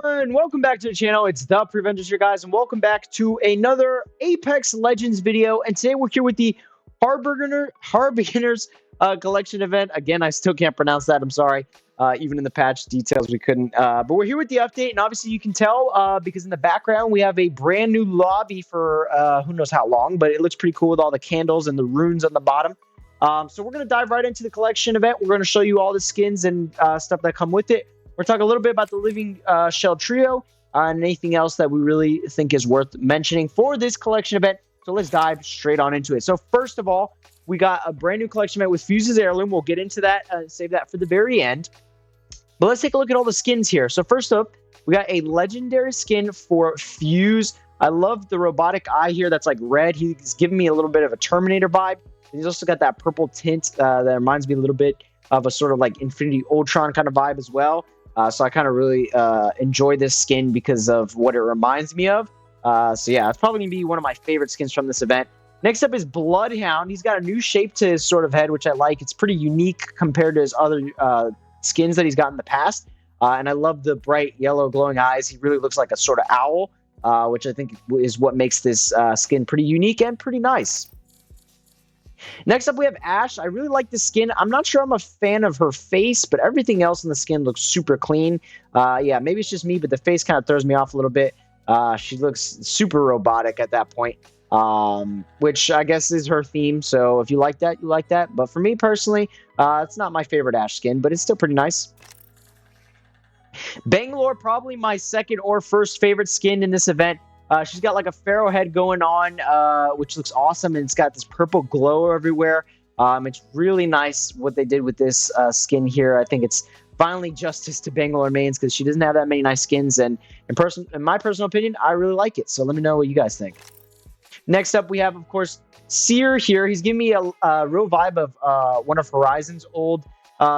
everyone, welcome back to the channel. It's the Preventers here, guys, and welcome back to another Apex Legends video. And today we're here with the Harbingers collection event. Again, I still can't pronounce that. I'm sorry. Even in the patch details, we couldn't. But we're here with the update, and obviously you can tell because in the background we have a brand new lobby for who knows how long, but it looks pretty cool with all the candles and the runes on the bottom. So we're going to dive right into the collection event. We're going to show you all the skins and stuff that come with it. We're talking a little bit about the Living Shell Trio and anything else that we really think is worth mentioning for this collection event. So let's dive straight on into it. So first of all, we got a brand new collection event with Fuse's Heirloom. We'll get into that, save that for the very end. But let's take a look at all the skins here. So first up, we got a legendary skin for Fuse. I love the robotic eye here that's like red. He's giving me a little bit of a Terminator vibe. And he's also got that purple tint that reminds me a little bit of a sort of like Infinity Ultron kind of vibe as well. So I kind of really enjoy this skin because of what it reminds me of. So yeah, it's probably going to be one of my favorite skins from this event. Next up is Bloodhound. He's got a new shape to his sort of head, which I like. It's pretty unique compared to his other skins that he's got in the past. And I love the bright yellow glowing eyes. He really looks like a sort of owl, which I think is what makes this skin pretty unique and pretty nice. Next up, we have Ash. I really like this skin. I'm not sure I'm a fan of her face, but everything else in the skin looks super clean. Yeah, maybe it's just me, but the face kind of throws me off a little bit. She looks super robotic at that point, which I guess is her theme. So if you like that, you like that. But for me personally, it's not my favorite Ash skin, but it's still pretty nice. Bangalore, probably my second or first favorite skin in this event. She's got like a pharaoh head going on, which looks awesome, and it's got this purple glow everywhere. It's really nice what they did with this skin here. I think it's finally justice to Bangalore mains because she doesn't have that many nice skins, and in my personal opinion, I really like it. So let me know what you guys think. Next up, we have, of course, Seer here. He's giving me a real vibe of one of Horizon's old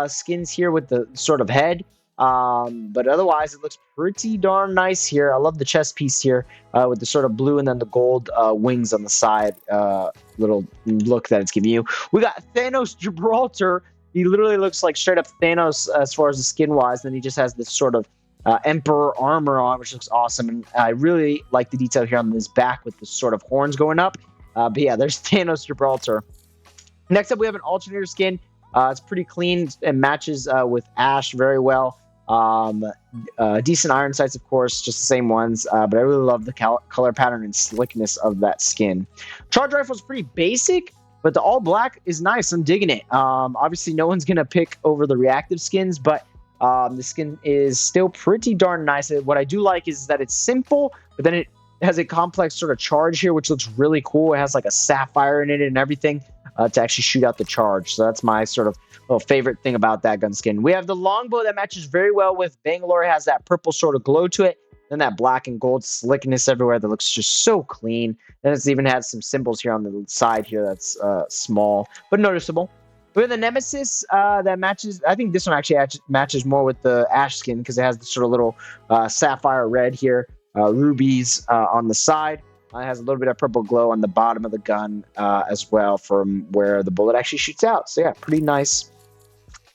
skins here with the sort of head. But otherwise, it looks pretty darn nice here. I love the chest piece here with the sort of blue and then the gold wings on the side. Little look that it's giving you. We got Thanos Gibraltar. He literally looks like straight up Thanos as far as the skin wise. Then he just has this sort of Emperor armor on, which looks awesome. And I really like the detail here on his back with the sort of horns going up. But yeah, there's Thanos Gibraltar. Next up, we have an alternator skin. It's pretty clean and matches with Ash very well. Decent iron sights, of course, just the same ones, but I really love the color pattern and slickness of that skin. Charge rifle is pretty basic, but the all black is nice. I'm digging it. Obviously no one's gonna pick over the reactive skins, but the skin is still pretty darn nice. What I do like is that it's simple, but then it has a complex sort of charge here, which looks really cool. It has like a sapphire in it and everything to actually shoot out the charge. So that's my sort of little favorite thing about that gun skin. We have the longbow that matches very well with Bangalore. It has that purple sort of glow to it. Then that black and gold slickness everywhere that looks just so clean. Then it's even has some symbols here on the side here that's small but noticeable. We have the Nemesis that matches. I think this one actually matches more with the Ash skin because it has the sort of little sapphire red here. Rubies on the side. It has a little bit of purple glow on the bottom of the gun as well from where the bullet actually shoots out. So yeah, pretty nice.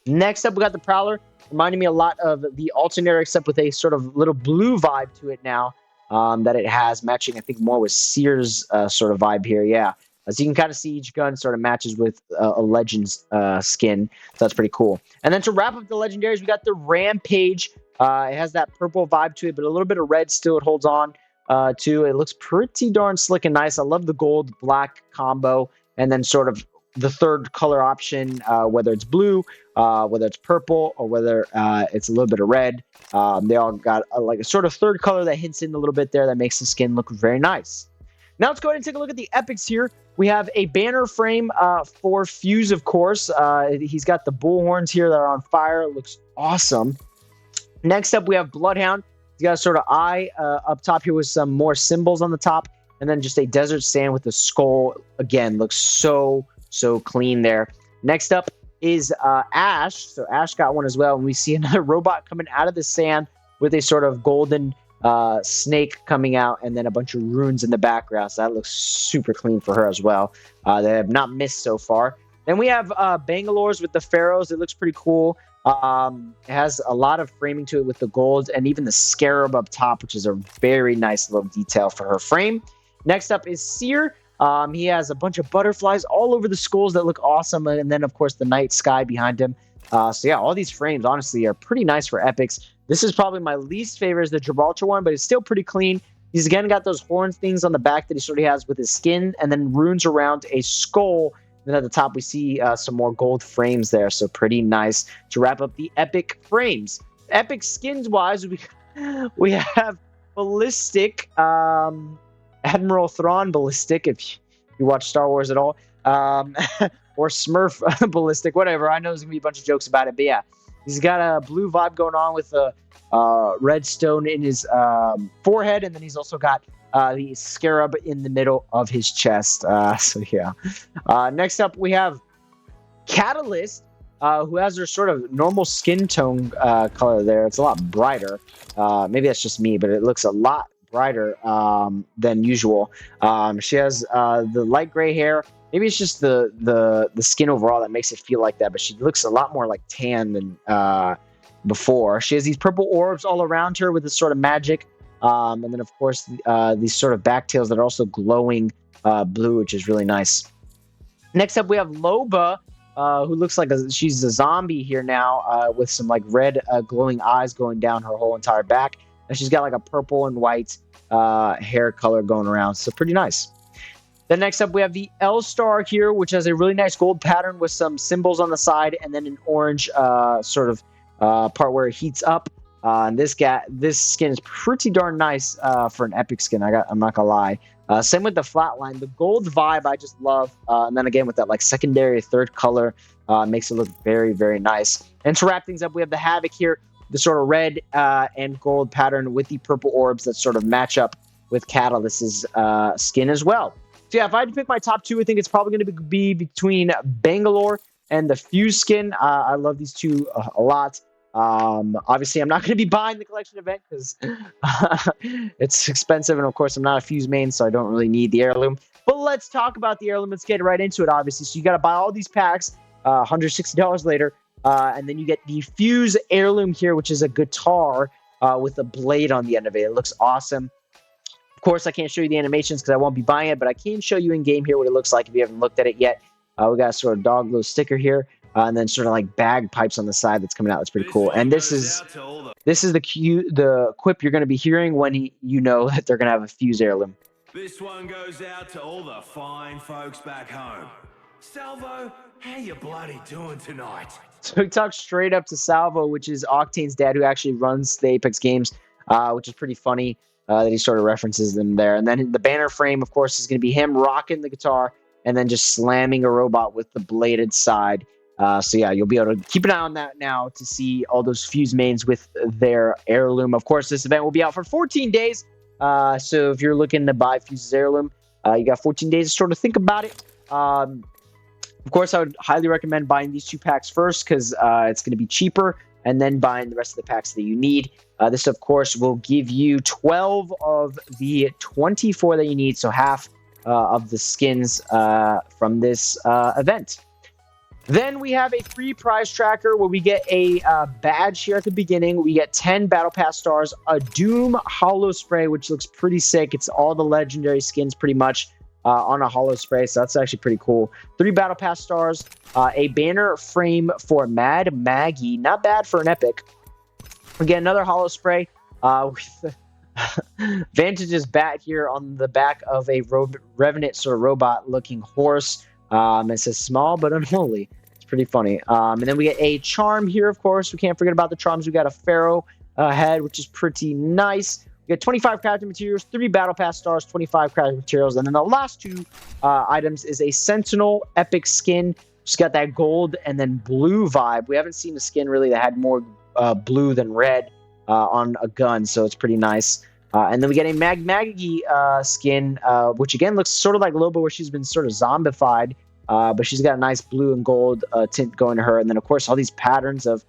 Next up, we got the Prowler. Reminding me a lot of the Alternator, except with a sort of little blue vibe to it now that it has, matching, I think, more with Seer's sort of vibe here. Yeah. As you can kind of see, each gun sort of matches with a Legends skin. So that's pretty cool. And then to wrap up the Legendaries, we got the Rampage. It has that purple vibe to it, but a little bit of red still it holds on to. It looks pretty darn slick and nice. I love the gold-black combo. And then sort of the third color option, whether it's blue, whether it's purple, or whether it's a little bit of red. They all got like a sort of third color that hints in a little bit there that makes the skin look very nice. Now let's go ahead and take a look at the epics here. We have a banner frame for Fuse, of course. He's got the bull horns here that are on fire. It looks awesome. Next up, we have Bloodhound. He's got a sort of eye up top here with some more symbols on the top. And then just a desert sand with a skull. Again, looks so clean there. Next up is Ash. So Ash got one as well. And we see another robot coming out of the sand with a sort of golden snake coming out, and then a bunch of runes in the background. So that looks super clean for her as well. They have not missed so far. Then we have Bangalore's with the pharaohs. It looks pretty cool. It has a lot of framing to it with the gold and even the scarab up top, which is a very nice little detail for her frame. Next up is Seer. He has a bunch of butterflies all over the skulls that look awesome, and then of course the night sky behind him. So yeah, all these frames honestly are pretty nice for epics. This is probably my least favorite is the Gibraltar one, but it's still pretty clean. He's again got those horn things on the back that he sort of has with his skin, and then runes around a skull. And then at the top, we see some more gold frames there, so pretty nice to wrap up the epic frames. Epic skins-wise, we have Ballistic, Admiral Thrawn Ballistic, if you watch Star Wars at all, or Smurf Ballistic, whatever. I know there's going to be a bunch of jokes about it, but yeah. He's got a blue vibe going on with a red stone in his forehead, and then he's also got the scarab in the middle of his chest. So yeah. Next up, we have Catalyst, who has her sort of normal skin tone color there. It's a lot brighter. Maybe that's just me, but it looks a lot brighter than usual. She has the light gray hair. Maybe it's just the skin overall that makes it feel like that, but she looks a lot more like tan than before. She has these purple orbs all around her with this sort of magic. And then, of course, these sort of backtails that are also glowing blue, which is really nice. Next up, we have Loba, who looks like she's a zombie here now with some like red glowing eyes going down her whole entire back. And she's got like a purple and white hair color going around. So pretty nice. Then next up, we have the L-Star here, which has a really nice gold pattern with some symbols on the side and then an orange sort of part where it heats up. And this skin is pretty darn nice for an epic skin. I'm not gonna lie. Same with the flatline. The gold vibe I just love. And then again with that like secondary third color makes it look very, very nice. And to wrap things up, we have the Havoc here, the sort of red and gold pattern with the purple orbs that sort of match up with Catalyst's skin as well. So yeah, if I had to pick my top two, I think it's probably going to be between Bangalore and the Fuse skin. I love these two a lot. Obviously, I'm not going to be buying the collection event because it's expensive, and of course, I'm not a Fuse main, so I don't really need the heirloom. But let's talk about the heirloom. Let's get right into it, obviously. So you got to buy all these packs, $160 later, and then you get the Fuse heirloom here, which is a guitar with a blade on the end of it. It looks awesome. Of course, I can't show you the animations because I won't be buying it, but I can show you in game here what it looks like if you haven't looked at it yet. We got a sort of dog little sticker here, and then sort of like bagpipes on the side that's coming out. That's pretty cool. And this is the quip you're going to be hearing when you know that they're going to have a Fuse heirloom. This one goes out to all the fine folks back home. Salvo, how you bloody doing tonight? So he talks straight up to Salvo, which is Octane's dad, who actually runs the Apex games, which is pretty funny. That he sort of references them there. And then the banner frame, of course, is going to be him rocking the guitar and then just slamming a robot with the bladed side. So yeah, you'll be able to keep an eye on that now to see all those Fuse mains with their heirloom. Of course, this event will be out for 14 days. So if you're looking to buy Fuse's heirloom, you got 14 days to sort of think about it. Of course, I would highly recommend buying these two packs first because it's going to be cheaper, and then buying the rest of the packs that you need. This, of course, will give you 12 of the 24 that you need, so half of the skins from this event. Then we have a free prize tracker where we get a badge here at the beginning. We get 10 Battle Pass stars, a Doom Hollow Spray, which looks pretty sick. It's all the legendary skins pretty much on a Hollow Spray, so that's actually pretty cool. 3 Battle Pass stars, a banner frame for Mad Maggie. Not bad for an epic. We get another Hollow Spray with Vantage's bat here on the back of a Revenant sort of robot-looking horse. It says small but unholy. It's pretty funny. And then we get a charm here, of course. We can't forget about the charms. We got a Pharaoh head, which is pretty nice. We got 25 crafting materials, 3 Battle Pass stars, 25 crafting materials. And then the last 2 items is a Sentinel epic skin. Just got that gold and then blue vibe. We haven't seen a skin really that had more blue than red on a gun, so it's pretty nice. And then we get a Maggie skin, which again looks sort of like Lobo, where she's been sort of zombified, but she's got a nice blue and gold tint going to her. And then, of course, all these patterns of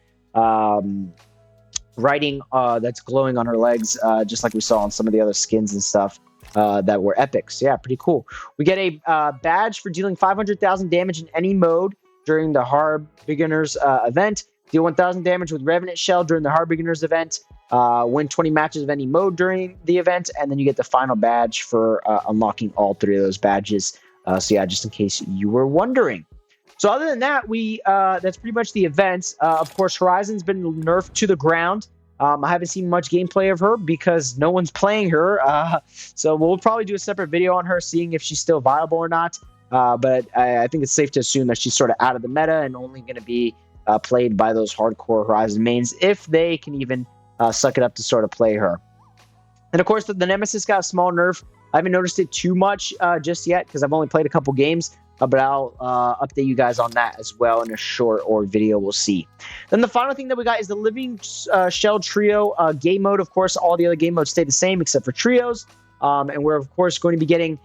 writing that's glowing on her legs, just like we saw on some of the other skins and stuff that were epics. Yeah, pretty cool. We get a badge for dealing 500,000 damage in any mode during the Harbingers event. Deal 1,000 damage with Revenant Shell during the Harbingers event. Win 20 matches of any mode during the event, and then you get the final badge for unlocking all 3 of those badges. So yeah, just in case you were wondering. So other than that, that's pretty much the events. Of course, Horizon's been nerfed to the ground. I haven't seen much gameplay of her because no one's playing her. So we'll probably do a separate video on her, seeing if she's still viable or not. But I think it's safe to assume that she's sort of out of the meta and only going to be played by those hardcore Horizon mains, if they can even suck it up to sort of play her. And of course, the Nemesis got a small nerf. I haven't noticed it too much just yet because I've only played a couple games. But I'll update you guys on that as well in a short or video. We'll see. Then the final thing that we got is the Living Shell Trio game mode. Of course, all the other game modes stay the same except for trios. And we're, of course, going to be getting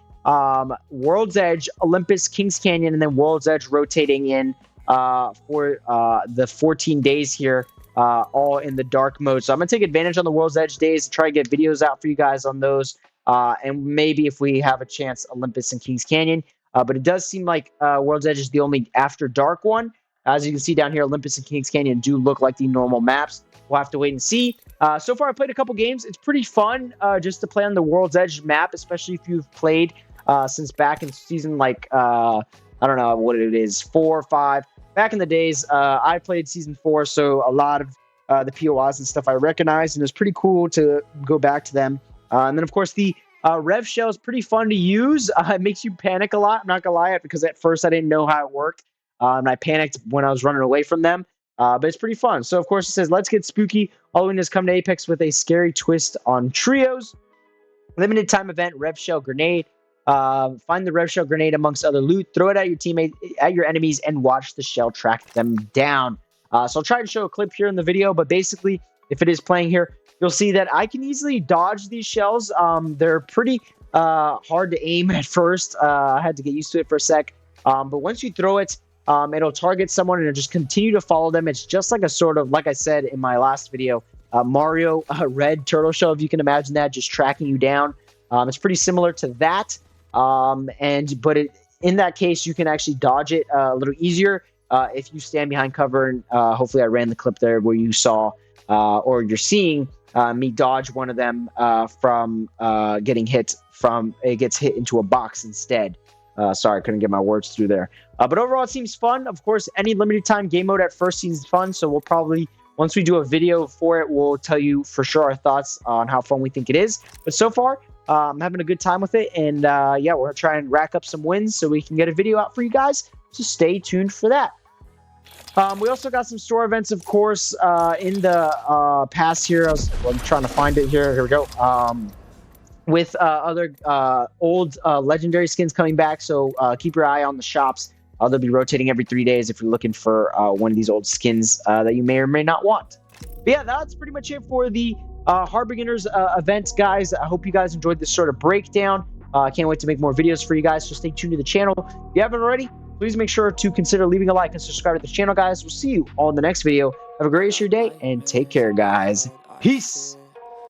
World's Edge, Olympus, Kings Canyon, and then World's Edge rotating in for the 14 days here, all in the dark mode. So I'm going to take advantage on the World's Edge days to try to get videos out for you guys on those. And maybe if we have a chance, Olympus and Kings Canyon. But it does seem like World's Edge is the only after dark one. As you can see down here, Olympus and Kings Canyon do look like the normal maps. We'll have to wait and see. So far, I played a couple games. It's pretty fun just to play on the World's Edge map, especially if you've played since back in season, like, I don't know what it is, 4 or 5. Back in the days, I played season 4, so a lot of the POIs and stuff I recognized, and it was pretty cool to go back to them. And then, of course, the Rev Shell is pretty fun to use. It makes you panic a lot. I'm not going to lie, because at first I didn't know how it worked. And I panicked when I was running away from them. But it's pretty fun. So, of course, it says, let's get spooky. Halloween has come to Apex with a scary twist on trios. Limited time event, Rev Shell Grenade. Find the Rev Shell Grenade amongst other loot. Throw it at your teammate, at your enemies, and watch the shell track them down. So I'll try and show a clip here in the video. But basically, if it is playing here, you'll see that I can easily dodge these shells. They're pretty hard to aim at first. I had to get used to it for a sec. But once you throw it, it'll target someone and it'll just continue to follow them. It's just like a sort of, like I said in my last video, Mario red turtle shell, if you can imagine that, just tracking you down. It's pretty similar to that. But in that case, you can actually dodge it a little easier if you stand behind cover. And hopefully I ran the clip there where you saw or you're seeing me dodge one of them from getting hit from, it gets hit into a box instead. Sorry, I couldn't get my words through there. But overall, it seems fun. Of course, any limited time game mode at first seems fun. So we'll probably, once we do a video for it, we'll tell you for sure our thoughts on how fun we think it is. But so far, I'm having a good time with it. And yeah, we're going to try and rack up some wins so we can get a video out for you guys. So stay tuned for that. We also got some store events, of course, in the past here. I'm trying to find it here. Here we go. With other old legendary skins coming back. So keep your eye on the shops. They'll be rotating every 3 days if you're looking for one of these old skins that you may or may not want. But yeah, that's pretty much it for the Harbingers event, guys. I hope you guys enjoyed this sort of breakdown. I can't wait to make more videos for you guys, so stay tuned to the channel. If you haven't already, please make sure to consider leaving a like and subscribe to the channel, guys. We'll see you all in the next video. Have a great rest of your day, and take care, guys. Peace!